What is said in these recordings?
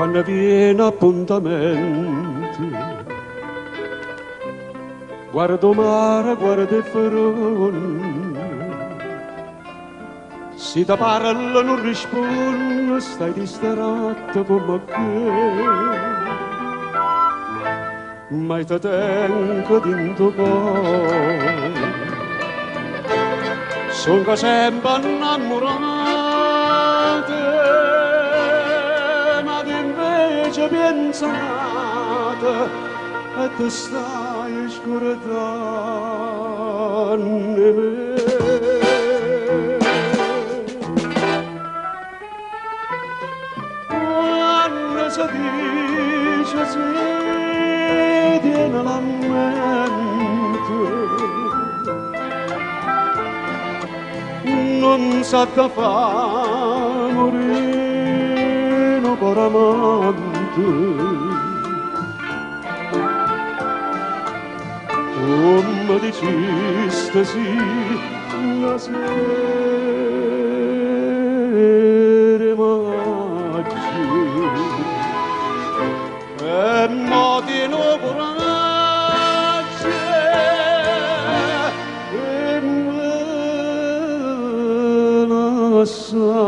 quando viene appuntamento. Guardo mare, guardo il fronte, si ti parla non risponde, stai distratto come che. Ma ti tengo dentro cuore, sono sempre innamorato, ma invece pensate e tu stai scordando me. Quando si dice sì, viene la mente, non sa che fa morire un cuore amante. Come diceste sì, la sera maggi, e mo di no coraggio, e me la sa.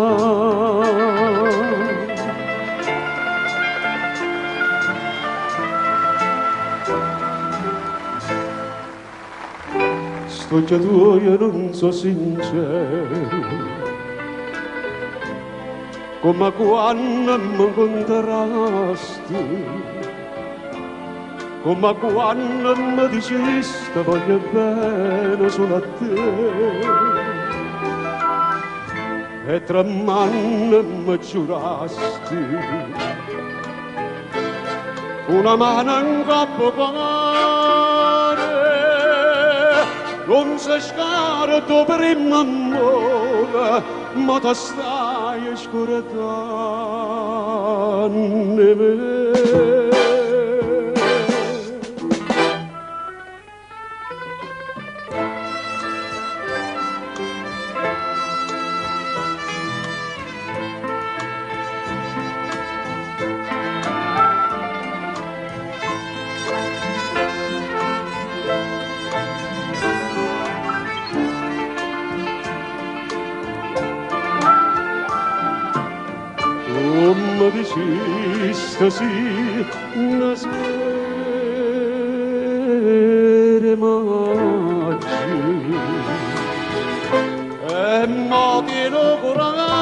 Sto già tu, io non so sincero, come quando mi incontrasti, come quando mi dicesti voglio bene solo a te, e tra mani mi giurasti, una mano in capo non si scarto per il amore, ma ti stai scordando me. Come diceste sì, una sera maggi, e mo' di no coraggio,